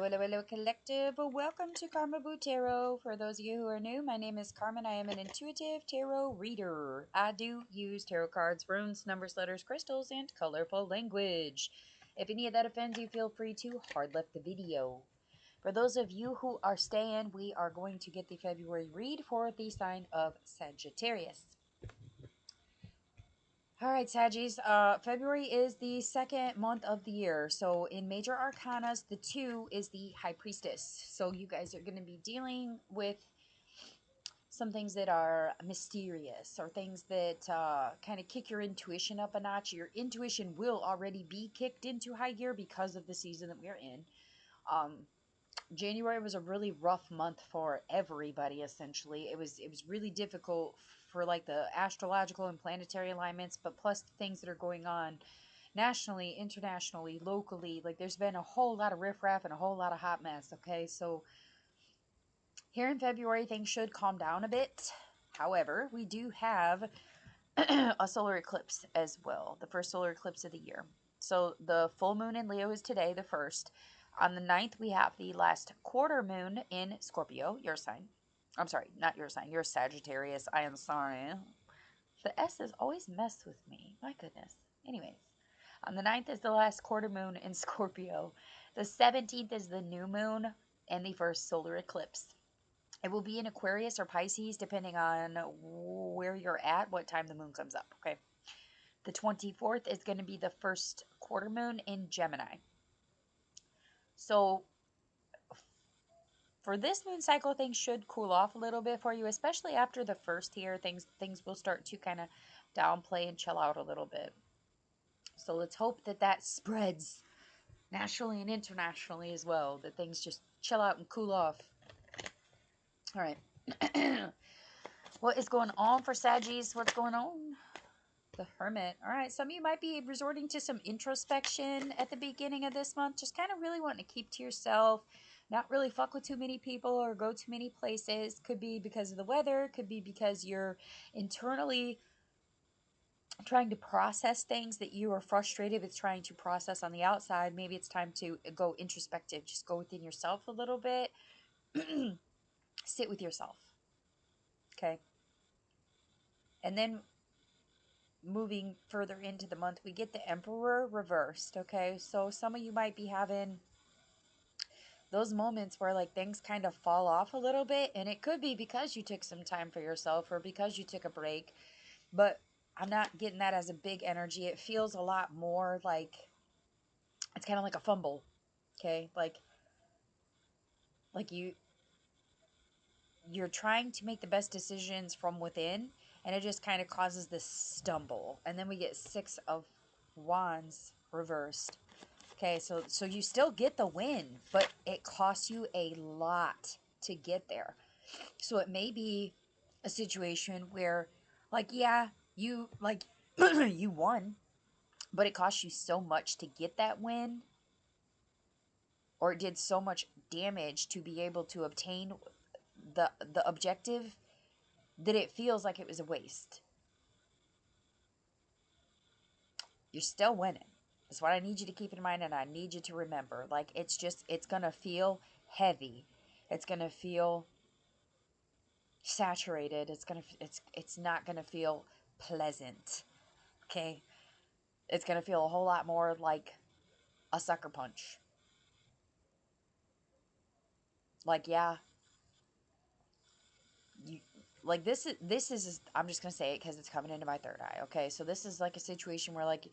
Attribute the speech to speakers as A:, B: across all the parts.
A: hello, collective. Welcome to Carmaboo Tarot. For those of you who are new, my name is Carmen. I am an intuitive tarot reader. I do use tarot cards, runes, numbers, letters, crystals, and colorful language. If any of that offends you, feel free to hard left the video. For those of you who are staying, we are going to get the February read for the sign of Sagittarius. All right, Saggies. February is the second month of the year. So in major arcanas, the 2 is the High Priestess. So you guys are going to be dealing with some things that are mysterious or things that kind of kick your intuition up a notch. Your intuition will already be kicked into high gear because of the season that we're in. Um, January was a really rough month for everybody. Essentially, it was really difficult for like the astrological and planetary alignments, but plus the things that are going on nationally, internationally, locally. Like there's been a whole lot of riffraff and a whole lot of hot mess. Okay, so here in February things should calm down a bit. However, we do have a solar eclipse as well, the first solar eclipse of the year. So the full moon in Leo is today, the 1st. On the 9th, we have the last quarter moon in Scorpio, your sign. I'm sorry, not your sign, you're Sagittarius. I am sorry. The S's always mess with me. My goodness. Anyways, on the 9th is the last quarter moon in Scorpio. The 17th is the new moon and the first solar eclipse. It will be in Aquarius or Pisces, depending on where you're at, what time the moon comes up, okay? The 24th is going to be the first quarter moon in Gemini. So for this moon cycle, things should cool off a little bit for you, especially after the first here. Things will start to kind of downplay and chill out a little bit. So let's hope that that spreads nationally and internationally as well, that things just chill out and cool off. All right. What is going on for Saggies? What's going on? The Hermit. All right, some of you might be resorting to some introspection at the beginning of this month. Just kind of really wanting to keep to yourself, not really fuck with too many people or go too many places. Could be because of the weather. Could be because you're internally trying to process things that you are frustrated with trying to process on the outside. Maybe it's time to go introspective. Just go within yourself a little bit. Sit with yourself. Okay. And then moving further into the month, we get the Emperor reversed. Okay, so some of you might be having those moments where like things kind of fall off a little bit, and it could be because you took some time for yourself or because you took a break, but I'm not getting that as a big energy. It feels a lot more like it's kind of like a fumble. Okay, like you're trying to make the best decisions from within, and it just kind of causes this stumble. And then we get 6 of Wands reversed. Okay, so you still get the win, but it costs you a lot to get there. So it may be a situation where, like, yeah, you like you won, but it cost you so much to get that win, or it did so much damage to be able to obtain the objective that it feels like it was a waste. You're still winning. That's what I need you to keep in mind, and I need you to remember. Like, it's gonna feel heavy. It's gonna feel saturated. It's not gonna feel pleasant. Okay? It's gonna feel a whole lot more like a sucker punch. Like, yeah, you like this is I'm just gonna say it because it's coming into my third eye. Okay, so this is like a situation where like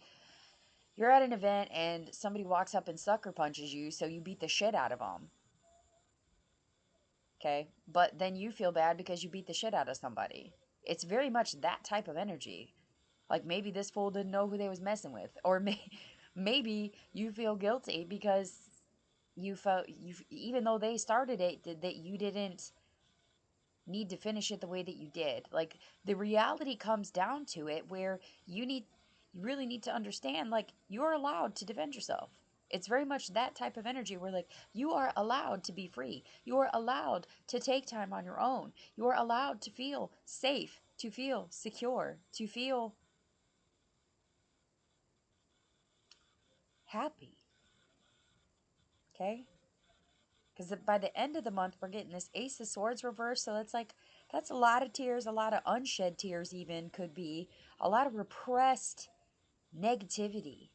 A: you're at an event and somebody walks up and sucker punches you, so you beat the shit out of them. Okay, but then you feel bad because you beat the shit out of somebody. It's very much that type of energy. Like maybe this fool didn't know who they was messing with, or maybe you feel guilty because you felt you, even though they started it, that you didn't need to finish it the way that you did. Like the reality comes down to it where you really need to understand, like, you're allowed to defend yourself. It's very much that type of energy where like you are allowed to be free. You are allowed to take time on your own. You are allowed to feel safe, to feel secure, to feel happy. Okay? Because by the end of the month, we're getting this Ace of Swords reverse. So it's like, that's a lot of tears, a lot of unshed tears, even could be. A lot of repressed negativity.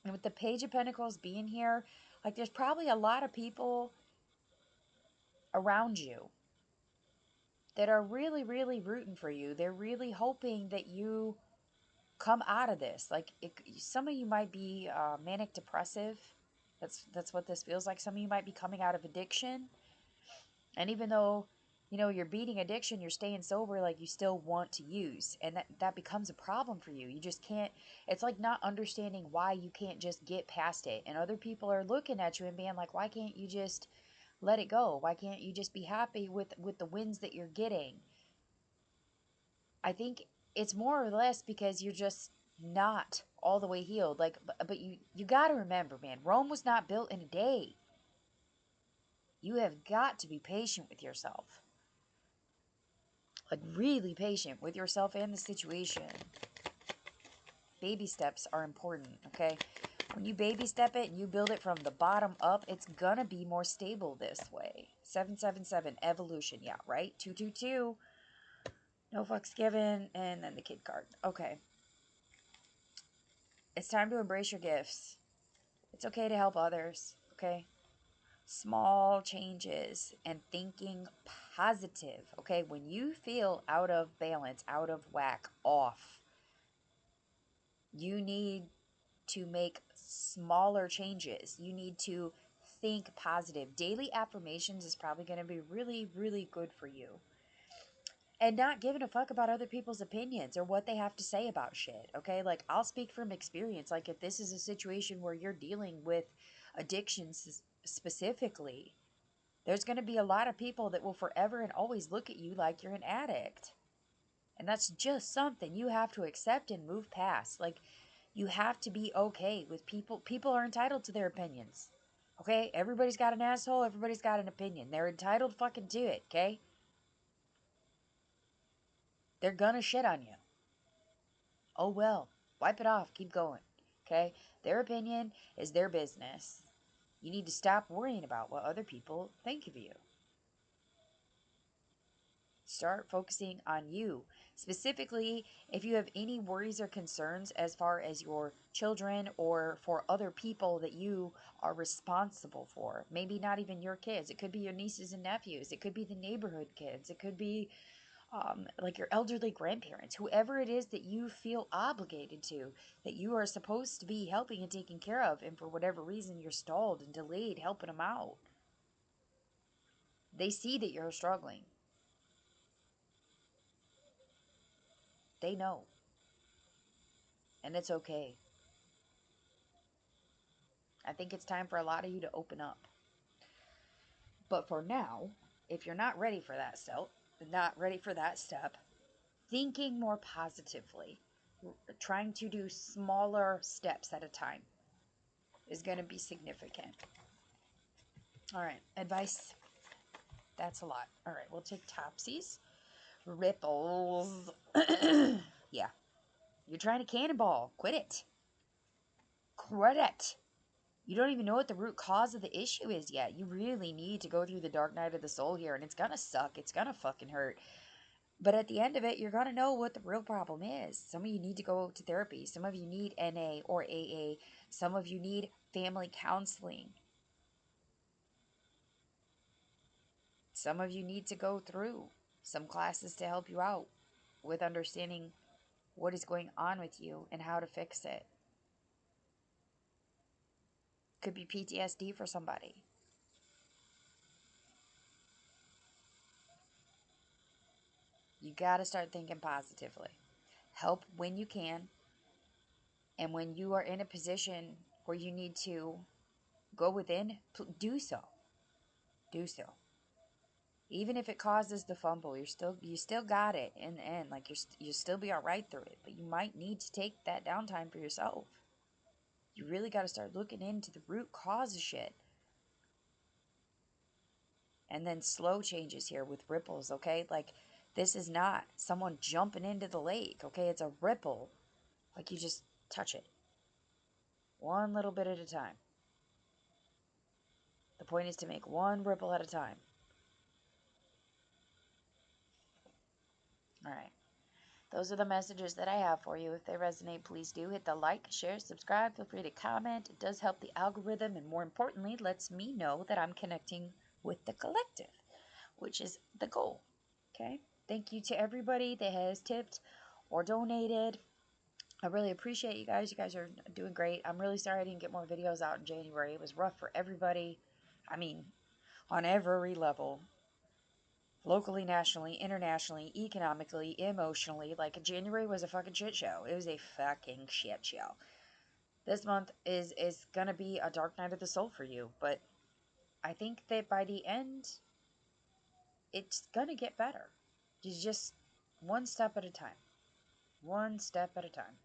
A: And with the Page of Pentacles being here, like there's probably a lot of people around you that are really, really rooting for you. They're really hoping that you come out of this. Like some of you might be manic depressive. That's what this feels like. Some of you might be coming out of addiction. And even though, you're beating addiction, you're staying sober, like you still want to use. And that becomes a problem for you. You just can't, it's like not understanding why you can't just get past it. And other people are looking at you and being like, why can't you just let it go? Why can't you just be happy with the wins that you're getting? I think it's more or less because you're just not all the way healed. Like, but you got to remember, man, Rome was not built in a day. You have got to be patient with yourself. Like, really patient with yourself and the situation. Baby steps are important, okay? When you baby step it and you build it from the bottom up, it's gonna be more stable this way. 777, evolution, yeah, right? 222, no fucks given, and then the kid card. Okay. It's time to embrace your gifts. It's okay to help others, okay? Small changes and thinking positive, okay? When you feel out of balance, out of whack, off, you need to make smaller changes. You need to think positive. Daily affirmations is probably going to be really, really good for you. And not giving a fuck about other people's opinions or what they have to say about shit, okay? Like, I'll speak from experience. Like, if this is a situation where you're dealing with addictions specifically, there's going to be a lot of people that will forever and always look at you like you're an addict. And that's just something you have to accept and move past. Like, you have to be okay with people. People are entitled to their opinions. Okay? Everybody's got an asshole. Everybody's got an opinion. They're entitled fucking to it, okay? They're gonna shit on you. Oh well. Wipe it off. Keep going. Okay? Their opinion is their business. You need to stop worrying about what other people think of you. Start focusing on you. Specifically, if you have any worries or concerns as far as your children or for other people that you are responsible for. Maybe not even your kids. It could be your nieces and nephews. It could be the neighborhood kids. It could be like your elderly grandparents. Whoever it is that you feel obligated to, that you are supposed to be helping and taking care of, and for whatever reason you're stalled and delayed helping them out. They see that you're struggling. They know. And it's okay. I think it's time for a lot of you to open up. But for now, if you're not ready for that step, thinking more positively, trying to do smaller steps at a time is going to be significant. All right, advice. That's a lot. All right, we'll take topsies. Ripples. Yeah. You're trying to cannonball. Quit it. Quit it. You don't even know what the root cause of the issue is yet. You really need to go through the dark night of the soul here, and it's gonna suck. It's gonna fucking hurt. But at the end of it, you're gonna know what the real problem is. Some of you need to go to therapy. Some of you need NA or AA. Some of you need family counseling. Some of you need to go through some classes to help you out with understanding what is going on with you and how to fix it. Could be PTSD for somebody. You got to start thinking positively. Help when you can. And when you are in a position where you need to go within, do so. Do so. Even if it causes the fumble, you still got it in the end. Like you'll still be all right through it. But you might need to take that downtime for yourself. You really got to start looking into the root cause of shit. And then slow changes here with ripples, okay? Like, this is not someone jumping into the lake, okay? It's a ripple. Like, you just touch it. One little bit at a time. The point is to make one ripple at a time. All right. Those are the messages that I have for you. If they resonate, please do hit the like, share, subscribe. Feel free to comment. It does help the algorithm, and more importantly, lets me know that I'm connecting with the collective, which is the goal. Okay? Thank you to everybody that has tipped or donated. I really appreciate you guys. You guys are doing great. I'm really sorry I didn't get more videos out in January. It was rough for everybody. I mean, on every level. Locally, nationally, internationally, economically, emotionally. Like, January was a fucking shit show. It was a fucking shit show. This month is gonna be a dark night of the soul for you, but I think that by the end, it's gonna get better. Just one step at a time. One step at a time.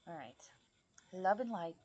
A: All right. Love and light.